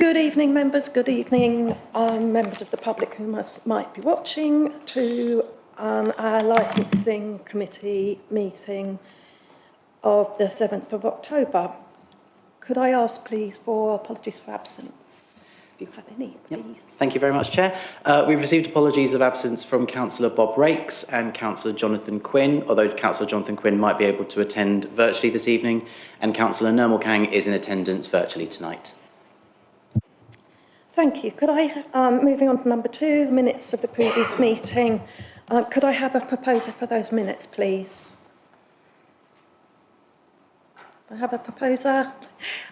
Good evening, members. Good evening, members of the public who might be watching, to our licensing committee meeting of the 7th of October. Could I ask, please, for apologies for absence, if you have any, please? Yep. Thank you very much, Chair. We've received apologies of absence from Councillor Bob Rakes and Councillor Jonathan Quinn, although Councillor Jonathan Quinn might be able to attend virtually this evening, and Councillor Nirmal Kang is in attendance virtually tonight. Thank you. Could I, moving on to number 2, the minutes of the previous meeting, could I have a proposer for those minutes, please? Do I have a proposer?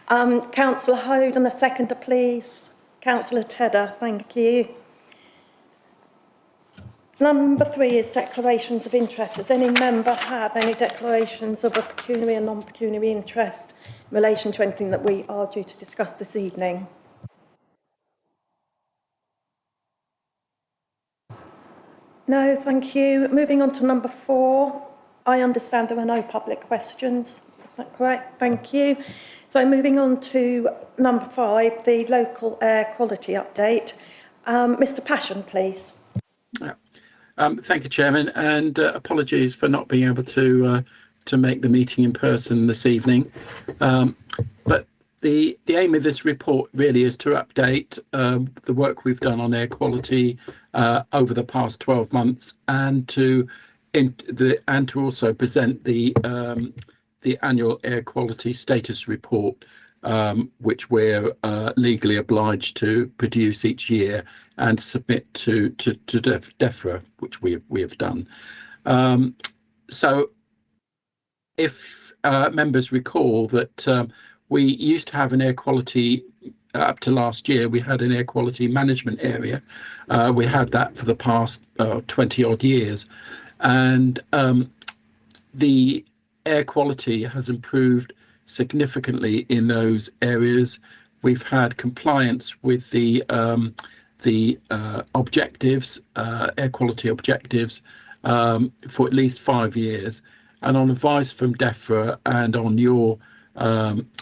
Councillor Hode, and a seconder, please. Councillor Tedder, thank you. Number 3 is declarations of interest. Does any member have any declarations of a pecuniary and non-pecuniary interest in relation to anything that we are due to discuss this evening? No, thank you. Moving on to number 4, I understand there are no public questions. Is that correct? Thank you. So moving on to number 5, the local air quality update. Mr. Passion, please. Thank you, Chairman, and apologies for not being able to make the meeting in person this evening. But the aim of this report really is to update the work we've done on air quality over the past 12 months, and to also present the annual air quality status report, which we're legally obliged to produce each year and submit to DEFRA, which we have done. So if members recall that we used to have an air quality, up to last year, we had an air quality management area. We had that for the past 20 odd years. And the air quality has improved significantly in those areas. We've had compliance with the objectives, air quality objectives, for at least 5 years. And on advice from DEFRA and on your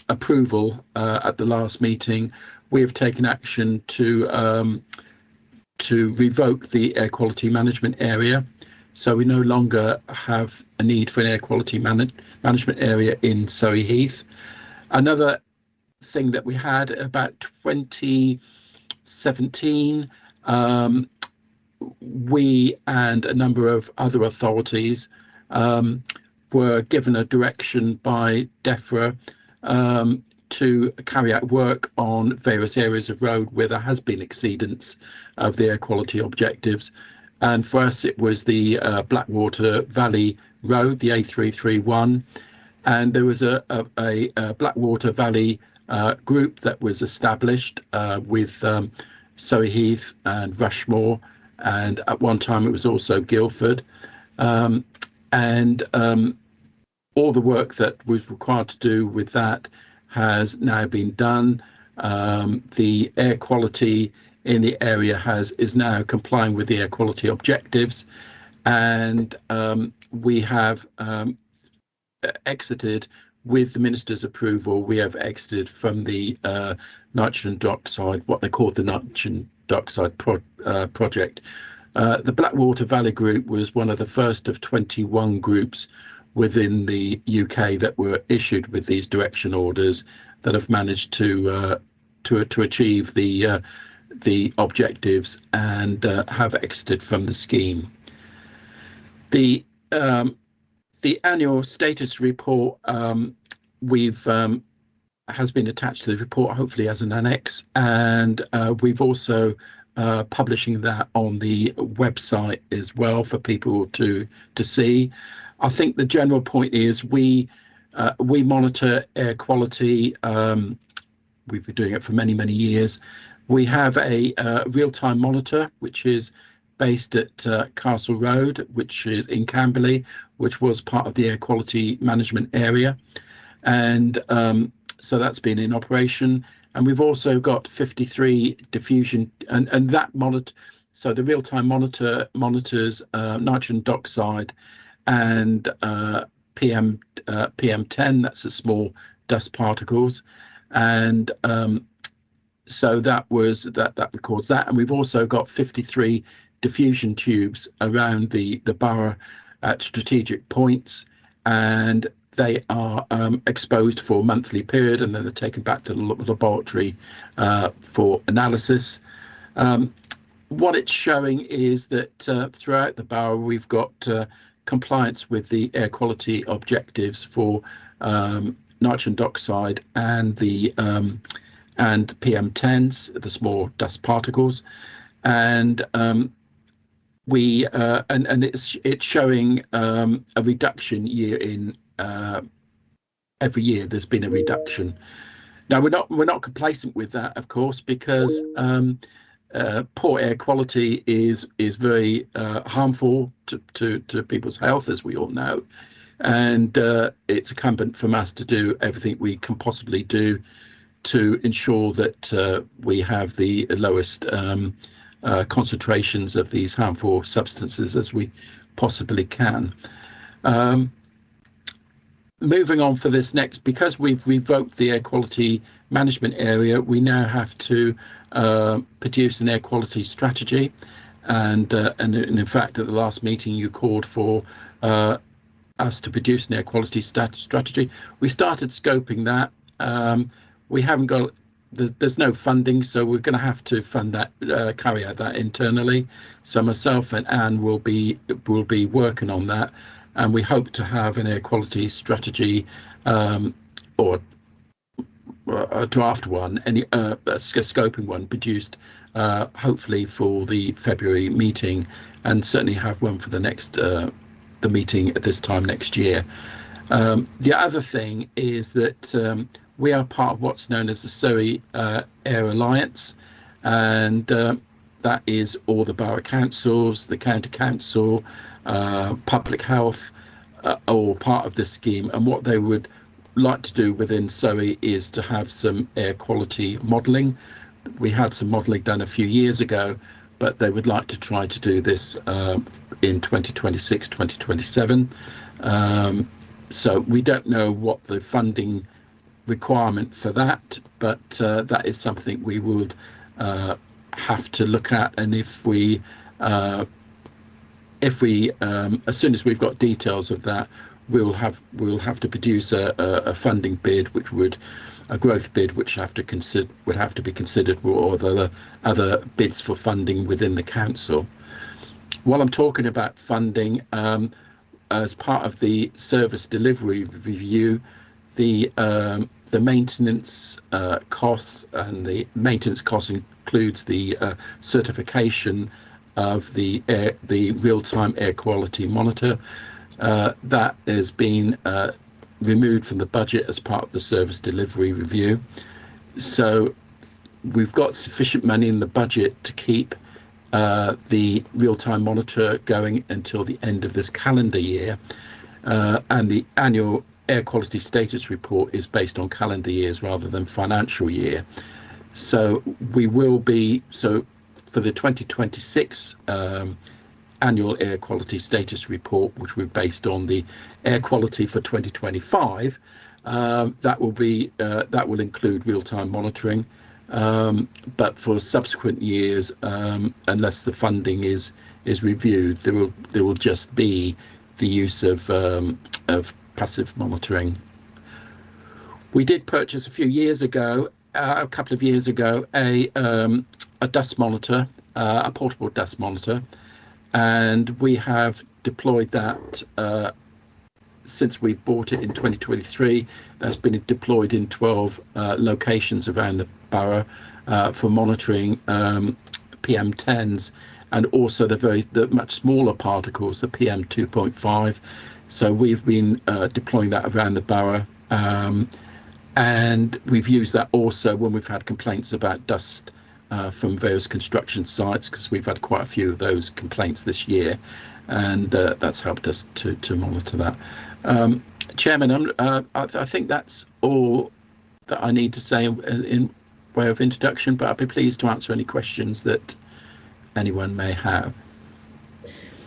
approval at the last meeting, we have taken action to revoke the air quality management area. So we no longer have a need for an air quality management area in Surrey Heath. Another thing that we had about 2017, we and a number of other authorities were given a direction by DEFRA to carry out work on various areas of road where there has been exceedance of the air quality objectives. And for us, it was the Blackwater Valley Road, the A331. And there was a Blackwater Valley group that was established with Surrey Heath and Rushmore. And at one time, it was also Guildford. All the work that was required to do with that has now been done. The air quality in the area is now complying with the air quality objectives, and we have exited, with the Minister's approval, we have exited from the nitrogen dioxide, what they call the nitrogen dioxide project. The Blackwater Valley Group was one of the first of 21 groups within the UK that were issued with these direction orders that have managed to achieve the objectives and have exited from the scheme. The annual status report has been attached to the report, hopefully as an annex, and we've also publishing that on the website as well for people to see. I think the general point is we monitor air quality. We've been doing it for many years. We have a real-time monitor which is based at Castle Road, which is in Camberley, which was part of the air quality management area, and so that's been in operation. And we've also got 53 diffusion and that monitor. So the real-time monitor monitors nitrogen dioxide and PM10. That's the small dust particles, and so that records that, and we've also got 53 diffusion tubes around the borough at strategic points, and they are exposed for a monthly period, and then they're taken back to the laboratory for analysis. What it's showing is that throughout the borough we've got compliance with the air quality objectives for nitrogen dioxide and the and PM10s, the small dust particles, and it's showing a reduction year in every year. There's been a reduction. Now we're not complacent with that, of course, because poor air quality is very harmful to people's health, as we all know, and it's incumbent from us to do everything we can possibly do to ensure that we have the lowest concentrations of these harmful substances as we possibly can. Moving on for this next, because we've revoked the air quality management area, we now have to produce an air quality strategy, and in fact at the last meeting you called for us to produce an air quality strategy. We started scoping that. We haven't got, there's no funding, so we're going to have to fund that, carry out that internally. So myself and Anne will be working on that, and we hope to have an air quality strategy or a draft one, a scoping one produced hopefully for the February meeting, and certainly have one for the next the meeting at this time next year. The other thing is that we are part of what's known as the Surrey Air Alliance, and that is all the borough councils, the county council, public health, all part of this scheme. And what they would like to do within Surrey is to have some air quality modelling. We had some modelling done a few years ago, but they would like to try to do this in 2026, 2027. So we don't know what the funding requirement for that, but that is something we would have to look at. And if we as soon as we've got details of that, we'll have to produce a funding bid, which would a growth bid, which would have to be considered, or the other bids for funding within the council. While I'm talking about funding, as part of the service delivery review, the maintenance costs, and the maintenance cost includes the certification of the real-time air quality monitor. That has been removed from the budget as part of the service delivery review. So we've got sufficient money in the budget to keep the real-time monitor going until the end of this calendar year, and the annual air quality status report is based on calendar years rather than financial year. So we will be, so for the 2026 annual air quality status report, which we're based on the air quality for 2025, that will include real-time monitoring, but for subsequent years, unless the funding is reviewed, there will just be the use of passive monitoring. We did purchase a couple of years ago, a dust monitor, a portable dust monitor, and we have deployed that since we bought it in 2023. That's been deployed in 12 locations around the borough for monitoring PM10s, and also the much smaller particles, the PM 2.5. So we've been deploying that around the borough, and we've used that also when we've had complaints about dust from various construction sites, because we've had quite a few of those complaints this year, and that's helped us to monitor that. Chairman, I think that's all that I need to say in way of introduction, but I'd be pleased to answer any questions that anyone may have.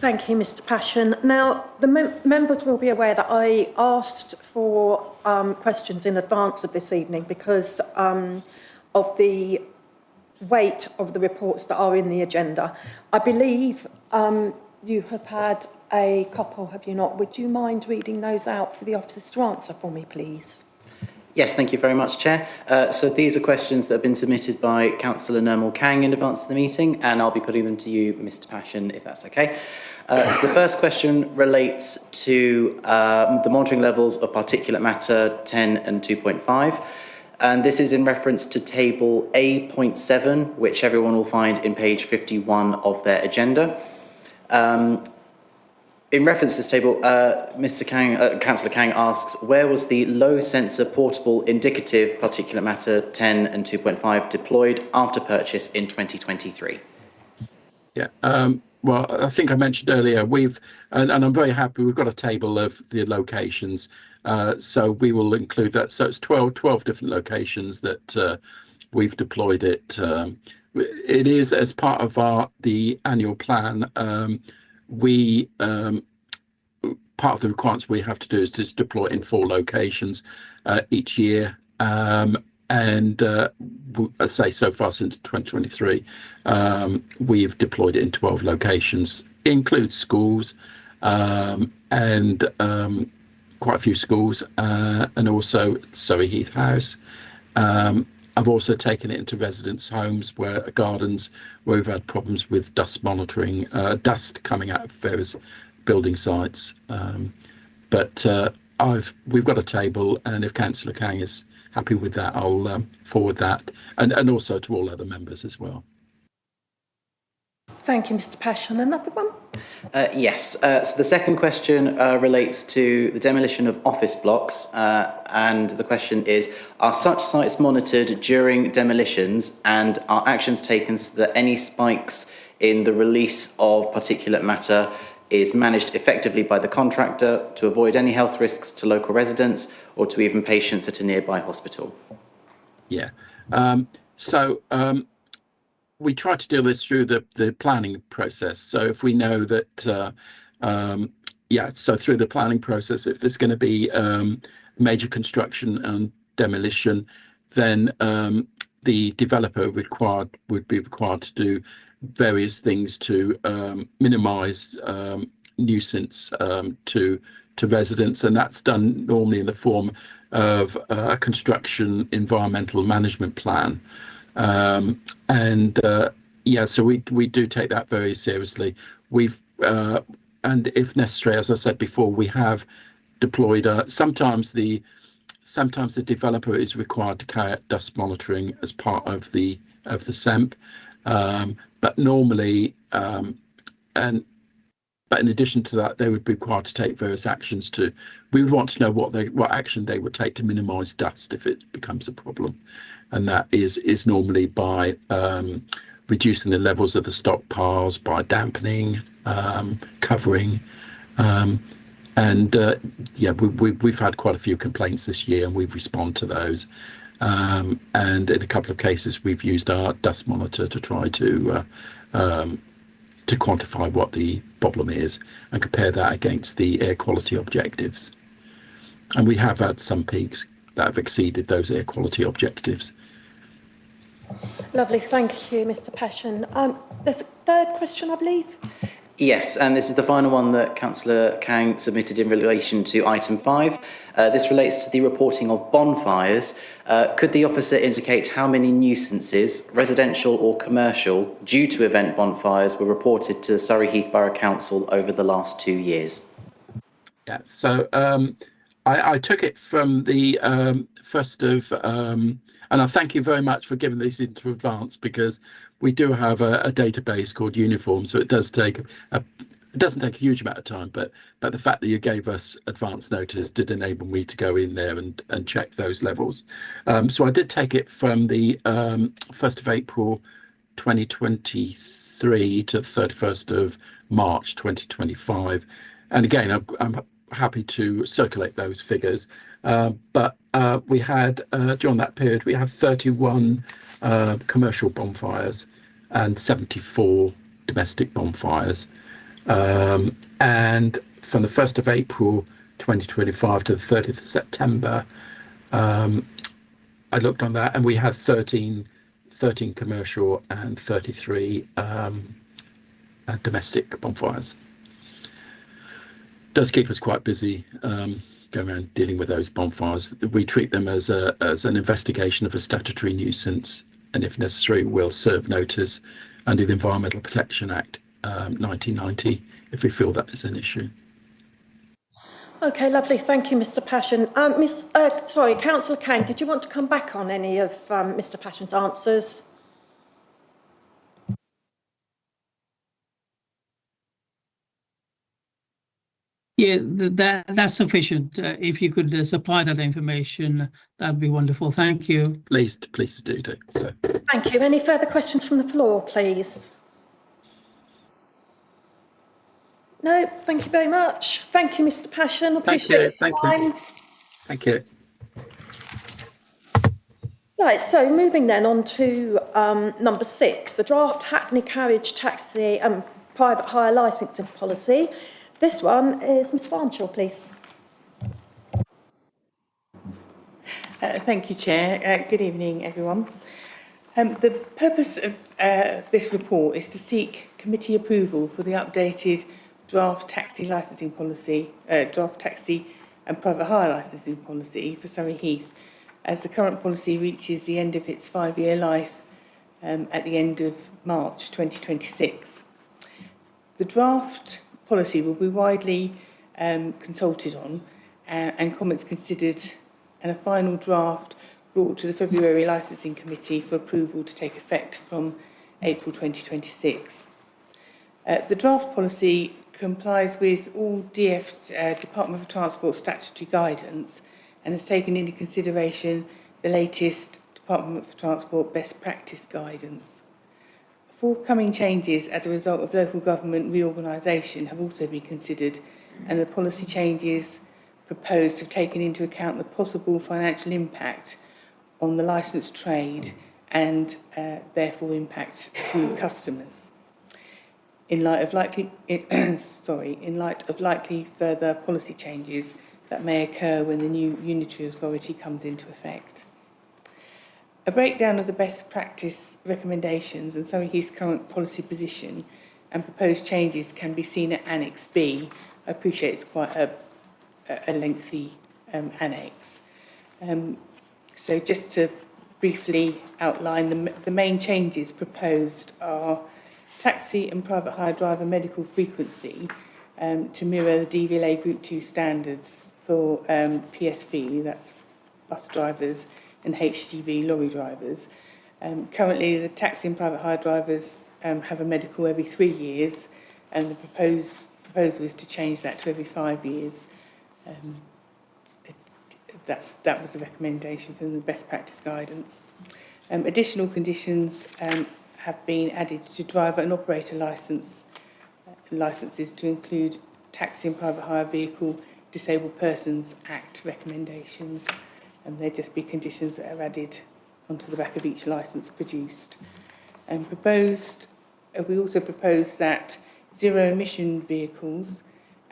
Thank you, Mr. Passion. Now, the members will be aware that I asked for questions in advance of this evening because of the weight of the reports that are in the agenda. I believe you have had a couple, have you not? Would you mind reading those out for the officers to answer for me, please? Yes, thank you very much, Chair. So these are questions that have been submitted by Councillor Nirmal Kang in advance of the meeting, and I'll be putting them to you, Mr Passion, if that's okay. So the first question relates to the monitoring levels of particulate matter 10 and 2.5. And this is in reference to table A.7, which everyone will find in page 51 of their agenda. In reference to this table, Councillor Kang asks, where was the low sensor portable indicative particulate matter 10 and 2.5 deployed after purchase in 2023? Yeah, well, I think I mentioned earlier, and I'm very happy, we've got a table of the locations, so we will include that. So it's 12 different locations that we've deployed it. It is as part of the annual plan. Part of the requirements we have to do is just deploy it in 4 locations each year. And I say so far since 2023, we've deployed it in 12 locations, includes schools and quite a few schools, and also Surrey Heath House. I've also taken it into residents' homes, gardens, where we've had problems with dust monitoring, dust coming out of various building sites. But we've got a table, and if Councillor Kang is happy with that, I'll forward that, and also to all other members as well. Thank you, Mr Passion. Another one? Yes. So the second question relates to the demolition of office blocks, and the question is, are such sites monitored during demolitions, and are actions taken so that any spikes in the release of particulate matter is managed effectively by the contractor to avoid any health risks to local residents or to even patients at a nearby hospital? Yeah. We try to do this through the planning process. So if we know that, so through the planning process, if there's going to be major construction and demolition, then the developer would be required to do various things to minimise nuisance to residents, and that's done normally in the form of a construction environmental management plan. So we do take that very seriously. And if necessary, as I said before, we have deployed. Sometimes the developer is required to carry out dust monitoring as part of the SEMP, but normally, but in addition to that, they would be required to take various actions. We would want to know what action they would take to minimise dust if it becomes a problem. And that is normally by reducing the levels of the stockpiles, by dampening, covering, we've had quite a few complaints this year, and we've responded to those. And in a couple of cases, we've used our dust monitor to try to quantify what the problem is and compare that against the air quality objectives. And we have had some peaks that have exceeded those air quality objectives. Lovely, thank you, Mr Passion. There's a third question, I believe. Yes, and this is the final one that Councillor Kang submitted in relation to item 5. This relates to the reporting of bonfires. Could the officer indicate how many nuisances, residential or commercial, due to event bonfires were reported to Surrey Heath Borough Council over the last 2 years? Yeah, so I took it from the 1st of, and I thank you very much for giving these into advance, because we do have a database called Uniform, so it doesn't take a huge amount of time, but the fact that you gave us advance notice did enable me to go in there and check those levels. So I did take it from the 1st of April 2023 to 31st of March 2025. And again, I'm happy to circulate those figures, but we had during that period we have 31 commercial bonfires and 74 domestic bonfires, and from the 1st of April 2025 to the 30th of September, I looked on that, and we had 13 13 commercial and 33 domestic bonfires. Does keep us quite busy going around dealing with those bonfires. We treat them as an investigation of a statutory nuisance, and if necessary, we'll serve notice under the Environmental Protection Act 1990 if we feel that is an issue. Okay, lovely. Thank you, Mr. Passion. Councillor Kane, did you want to come back on any of Mr. Passion's answers? Yeah, that's sufficient. If you could supply that information, that'd be wonderful. Thank you. Please do so. Thank you. Any further questions from the floor, please? No, thank you very much. Thank you, Mr. Passion. Appreciate your time. Thank you. Right, so moving then on to number 6, the draft Hackney carriage taxi and private hire licensing policy. This one is Ms Barnshaw, please. Thank you, Chair. Good evening, everyone. The purpose of this report is to seek committee approval for the updated draft taxi licensing policy, draft taxi and private hire licensing policy for Surrey Heath, as the current policy reaches the end of its 5-year life at the end of March 2026. The draft policy will be widely consulted on and comments considered, and a final draft brought to the February Licensing Committee for approval to take effect from April 2026. The draft policy complies with all Department for Transport statutory guidance and has taken into consideration the latest Department for Transport best practice guidance. Forthcoming changes as a result of local government reorganisation have also been considered, and the policy changes proposed have taken into account the possible financial impact on the licensed trade and therefore impact to customers. In light of likely further policy changes that may occur when the new unitary authority comes into effect. A breakdown of the best practice recommendations and Surrey Heath's current policy position and proposed changes can be seen at Annex B. I appreciate it's quite a lengthy annex. So just to briefly outline, the main changes proposed are taxi and private hire driver medical frequency to mirror the DVLA Group 2 standards for PSV, that's bus drivers, and HGV lorry drivers. Currently, the taxi and private hire drivers have a medical every 3 years, and the proposal is to change that to every 5 years. That was the recommendation from the best practice guidance. Additional conditions have been added to driver and operator licences to include Taxi and Private Hire Vehicle Disabled Persons Act recommendations, and they'd just be conditions that are added onto the back of each licence produced. And we also proposed that zero-emission vehicles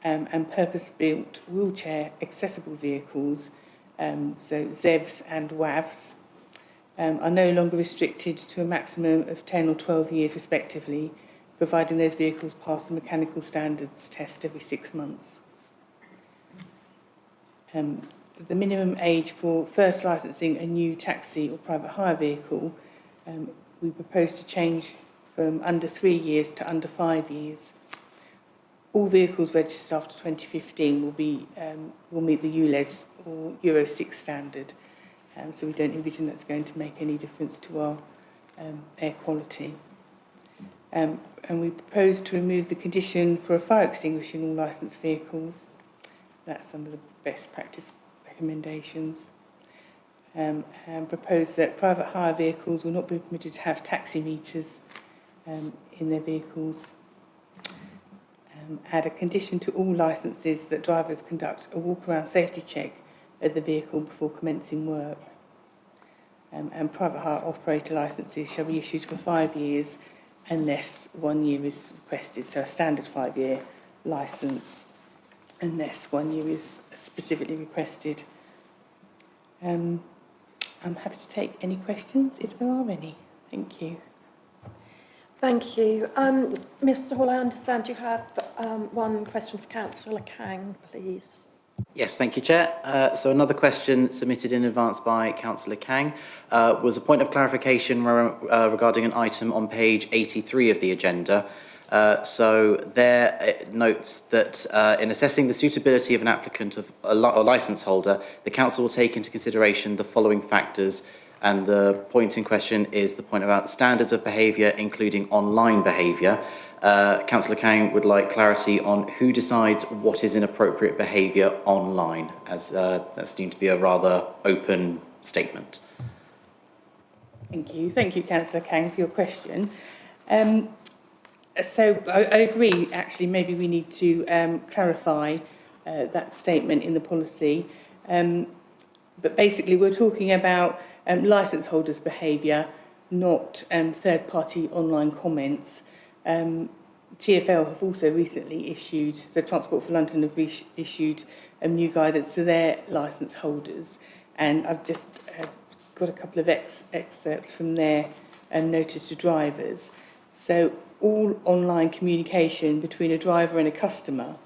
and purpose-built wheelchair accessible vehicles, so ZEVs and WAVs, are no longer restricted to a maximum of 10 or 12 years respectively, providing those vehicles pass the mechanical standards test every 6 months. The minimum age for first licensing a new taxi or private hire vehicle, we propose to change from under 3 years to under 5 years. All vehicles registered after 2015 will meet the ULEZ or Euro 6 standard, so we don't envision that's going to make any difference to our air quality. And we propose to remove the condition for a fire extinguisher in all licensed vehicles. That's under the best practice recommendations. And propose that private hire vehicles will not be permitted to have taximeters in their vehicles. Add a condition to all licences that drivers conduct a walk-around safety check of the vehicle before commencing work. And private hire operator licences shall be issued for 5 years unless 1 year is requested. So a standard 5-year licence unless 1 year is specifically requested. I'm happy to take any questions if there are any. Thank you. Thank you. Mr Hall, I understand you have one question for Councillor Kang, please. Yes, thank you, Chair. So another question submitted in advance by Councillor Kang was a point of clarification regarding an item on page 83 of the agenda. So there it notes that in assessing the suitability of an applicant of a licence holder, the council will take into consideration the following factors, and the point in question is the point about standards of behaviour, including online behaviour. Councillor Kang would like clarity on who decides what is inappropriate behaviour online, as that's deemed to be a rather open statement. Thank you. Thank you, Councillor Kang, for your question. So I agree, actually, maybe we need to clarify that statement in the policy. But basically, we're talking about licence holders' behaviour, not third-party online comments. TfL have also recently issued, so Transport for London have issued new guidance to their licence holders. And I've just got a couple of excerpts from their notice to drivers. So all online communication between a driver and a customer,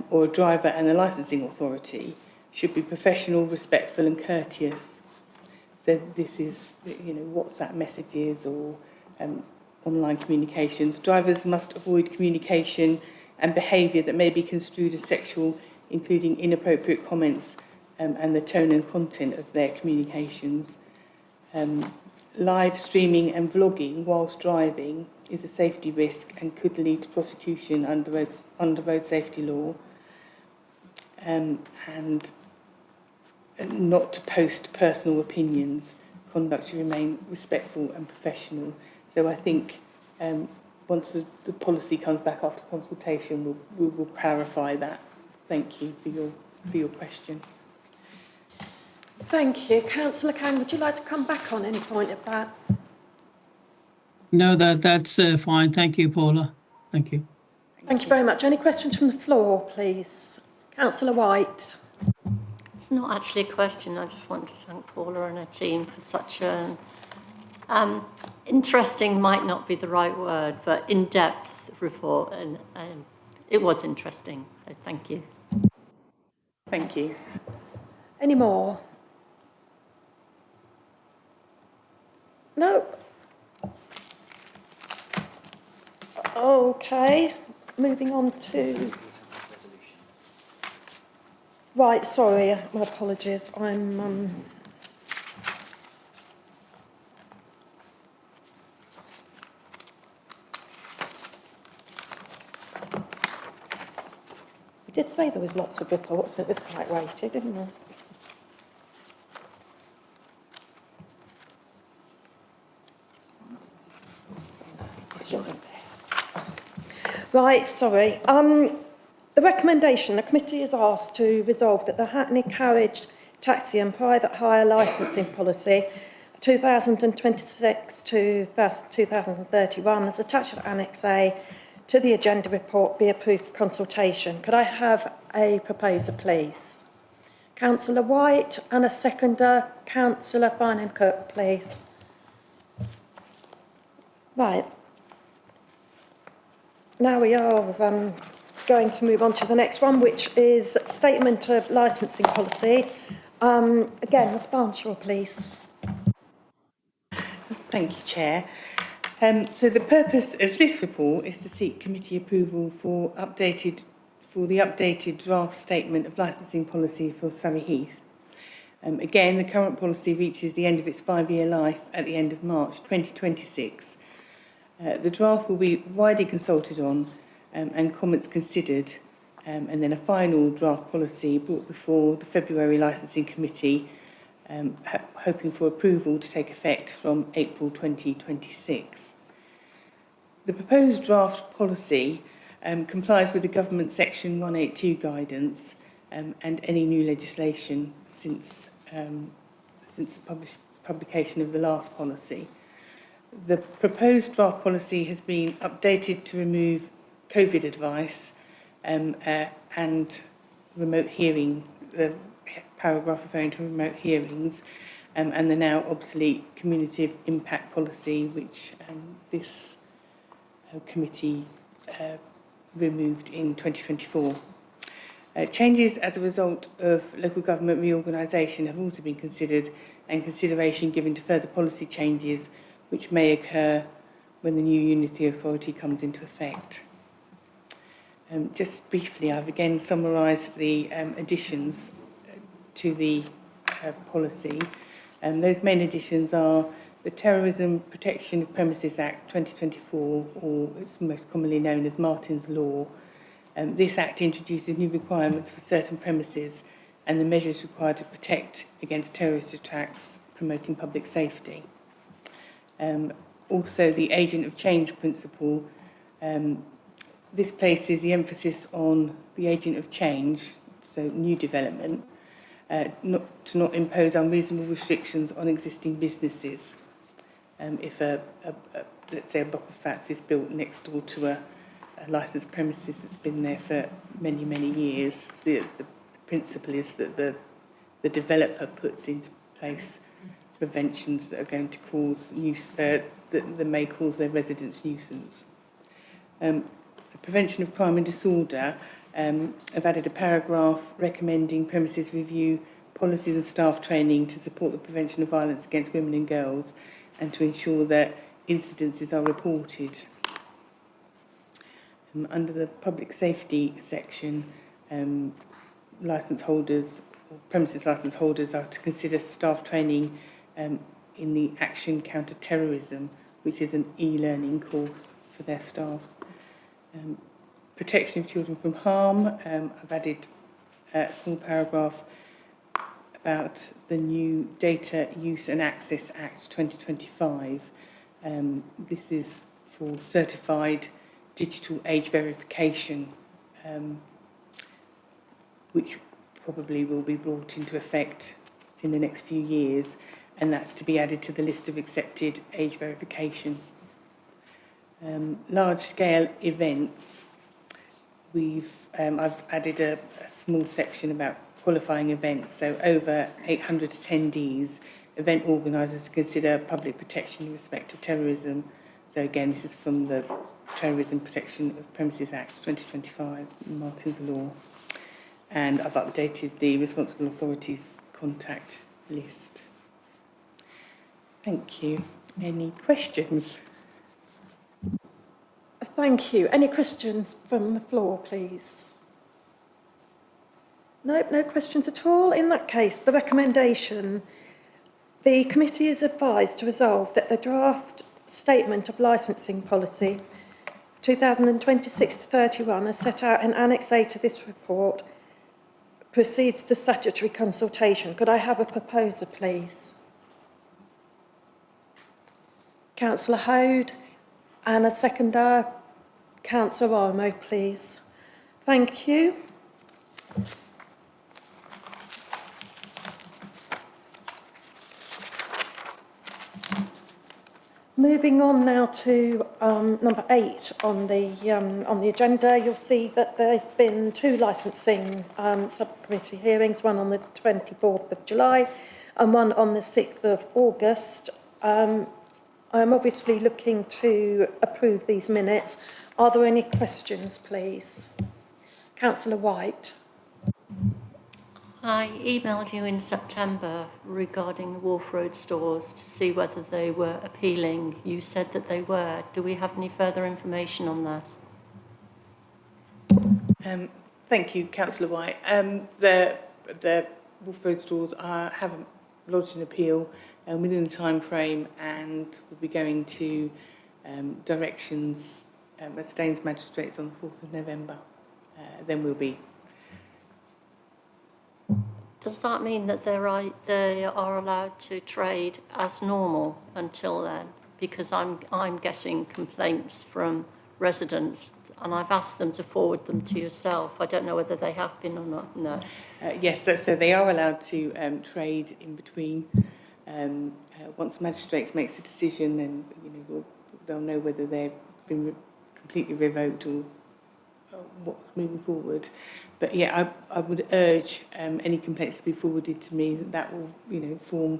or a driver and a licensing authority, should be professional, respectful and courteous. So this is, WhatsApp messages or online communications. Drivers must avoid communication and behaviour that may be construed as sexual, including inappropriate comments and the tone and content of their communications. Live streaming and vlogging whilst driving is a safety risk and could lead to prosecution under road safety law. And not to post personal opinions. Conduct should remain respectful and professional. So I think once the policy comes back after consultation, we will clarify that. Thank you for your question. Thank you. Councillor Kang, would you like to come back on any point of that? No, that's fine. Thank you, Paula. Thank you. Thank you very much. Any questions from the floor, please? Councillor White. It's not actually a question. I just want to thank Paula and her team for such an interesting, might not be the right word, but in-depth report. And it was interesting. So thank you. Thank you. Any more? No? Okay, moving on to... Right, sorry, my apologies. I'm... We did say there was lots of reports and it was quite weighty, didn't we? Right, sorry. The recommendation, the committee is asked to resolve that the Hackney Carriage, Taxi and Private Hire Licensing Policy 2026 to 2031 as attached to Annex A to the agenda report be approved for consultation. Could I have a proposer, please? Councillor White, and a seconder, Councillor Farnan-Cook, please. Right. Now we are going to move on to the next one, which is Statement of Licensing Policy. Again, Ms Barnshaw, please. Thank you, Chair. So the purpose of this report is to seek committee approval for the updated draft Statement of Licensing Policy for Surrey Heath. Again, the current policy reaches the end of its 5-year life at the end of March 2026. The draft will be widely consulted on and comments considered, and then a final draft policy brought before the February Licensing Committee, hoping for approval to take effect from April 2026. The proposed draft policy complies with the Government Section 182 guidance and any new legislation since the publication of the last policy. The proposed draft policy has been updated to remove COVID advice and remote hearing, the paragraph referring to remote hearings, and the now obsolete cumulative impact policy, which this committee removed in 2024. Changes as a result of local government reorganisation have also been considered, and consideration given to further policy changes which may occur when the new unity authority comes into effect. Just briefly, I've again summarised the additions to the policy. Those main additions are the Terrorism Protection of Premises Act 2024, or it's most commonly known as Martin's Law. This Act introduces new requirements for certain premises and the measures required to protect against terrorist attacks, promoting public safety. Also, the Agent of Change principle. This places the emphasis on the agent of change, so new development, not to not impose unreasonable restrictions on existing businesses. If let's say a block of flats is built next door to a licensed premises that's been there for many, many years, the principle is that the developer puts into place preventions that are going to cause that may cause their residents nuisance. The prevention of crime and disorder, I've added a paragraph recommending premises review policies and staff training to support the prevention of violence against women and girls and to ensure that incidences are reported. Under the public safety section, licence holders or premises licence holders are to consider staff training in the Action Counter Terrorism, which is an e-learning course for their staff. Protection of children from harm, I've added a small paragraph about the new Data Use and Access Act 2025. This is for certified digital age verification, which probably will be brought into effect in the next few years, and that's to be added to the list of accepted age verification. Large-scale events, I've added a small section about qualifying events, so over 800 attendees, event organisers consider public protection in respect of terrorism. So again, this is from the Terrorism Protection of Premises Act 2025, Martin's Law. And I've updated the responsible authorities contact list. Thank you. Any questions? Thank you. Any questions from the floor, please? Nope, no questions at all. In that case, the recommendation, the committee is advised to resolve that the draft statement of licensing policy 2026-31 as set out in Annex A to this report proceeds to statutory consultation. Could I have a proposer, please? Councillor Hode, and a seconder, Councillor Olmo, please. Thank you. Moving on now to number 8 on the agenda, you'll see that there have been 2 licensing subcommittee hearings, one on the 24th of July and one on the 6th of August. I'm obviously looking to approve these minutes. Are there any questions, please? Councillor White. I emailed you in September regarding the Wharf Road stores to see whether they were appealing. You said that they were. Do we have any further information on that? Thank you, Councillor White. The Wharf Road stores haven't lodged an appeal within the time frame, and will be going to directions at Staines Magistrates on the 4th of November. Then we'll be. Does that mean that they are allowed to trade as normal until then? Because I'm getting complaints from residents, and I've asked them to forward them to yourself. I don't know whether they have been or not. No. Yes, so they are allowed to trade in between. Once magistrates makes a decision, then they'll know whether they've been completely revoked or what's moving forward. But yeah, I would urge any complaints to be forwarded to me. That will, form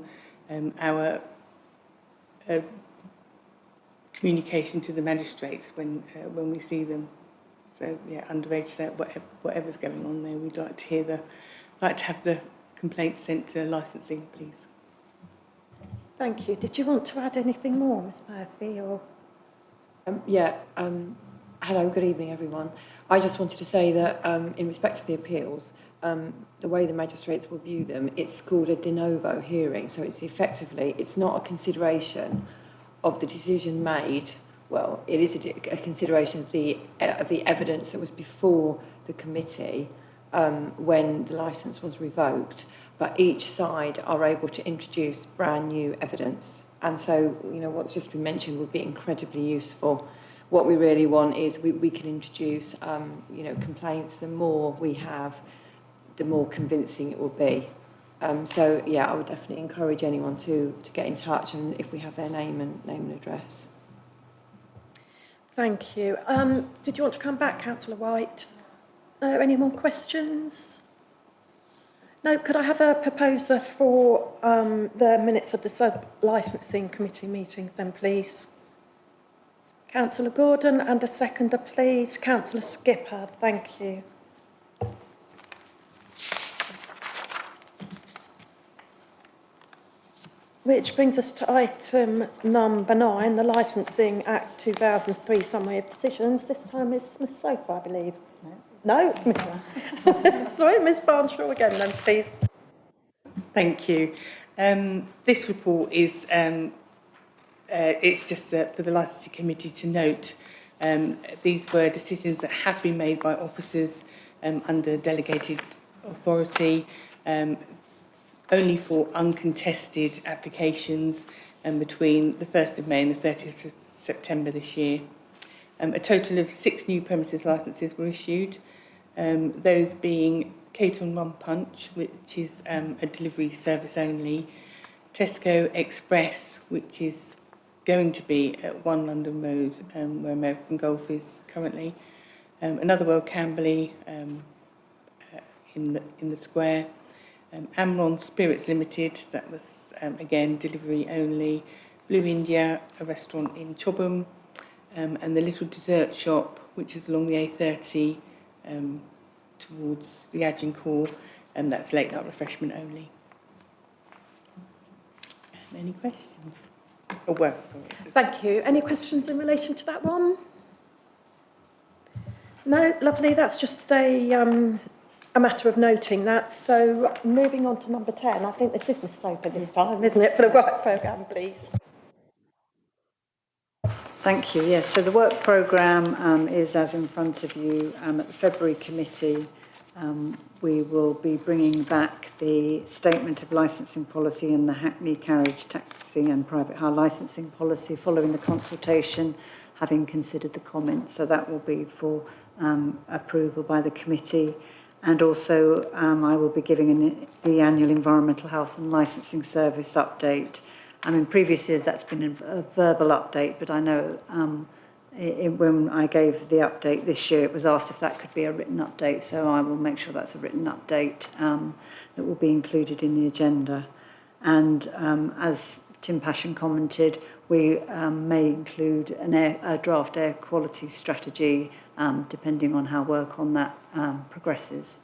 our communication to the magistrates when we see them. So yeah, underage, so whatever's going on there, we'd like to have the complaints sent to licensing, please. Thank you. Did you want to add anything more, Ms Murphy? Or Hello, good evening, everyone. I just wanted to say that in respect to the appeals, the way the magistrates will view them, it's called a de novo hearing. So it's not a consideration of the decision made. Well, it is a consideration of the evidence that was before the committee when the licence was revoked. But each side are able to introduce brand new evidence. And so, you know, what's just been mentioned would be incredibly useful. What we really want is we can introduce, complaints. The more we have, the more convincing it will be. I would definitely encourage anyone to get in touch, and if we have their name and address. thank you. Did you want to come back, Councillor White? Any more questions? No, could I have a proposer for the minutes of the sub-licensing committee meetings then, please? Councillor Gordon, and a seconder, please. Councillor Skipper, thank you. Which brings us to item number 9, the Licensing Act 2003 summary of decisions. This time is Ms Soper, I believe. No? Sorry, Ms Barnshaw again then, please. Thank you. This report is it's just for the licensing committee to note. These were decisions that have been made by officers under delegated authority, only for uncontested applications between the 1st of May and the 30th of September this year. A total of 6 new premises licences were issued, those being Caton Rum Punch, which is a delivery service only, Tesco Express, which is going to be at 1 London Road, where American Golf is currently, Another World Camberley in the square, Amron Spirits Limited, that was again delivery only, Blue India, a restaurant in Chobham, and the Little Dessert Shop, which is along the A30 towards the Agincourt, and that's late night refreshment only. Any questions? Oh, well, sorry. Thank you. Any questions in relation to that one? No, lovely. That's just a matter of noting that. So moving on to number 10, I think this is Ms Soper this time, isn't it, for the work programme, please? Thank you. Yes, so the work programme is as in front of you. At the February committee, we will be bringing back the statement of licensing policy and the Hackney carriage, taxi and private hire licensing policy following the consultation, having considered the comments. So that will be for approval by the committee. And also I will be giving the annual environmental health and licensing service update. In previous years that's been a verbal update, but I know when I gave the update this year, it was asked if that could be a written update, so I will make sure that's a written update that will be included in the agenda. And as Tim Passion commented, we may include a draft air quality strategy, depending on how work on that progresses.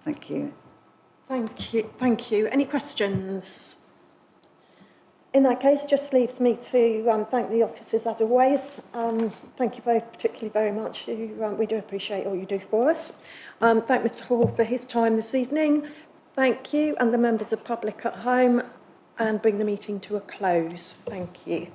Thank you. Thank you. Thank you. Any questions? In that case, just leaves me to thank the officers as always. Thank you both particularly very much. We do appreciate all you do for us. Thank Mr Hall for his time this evening. Thank you, and the members of public at home, and bring the meeting to a close. Thank you.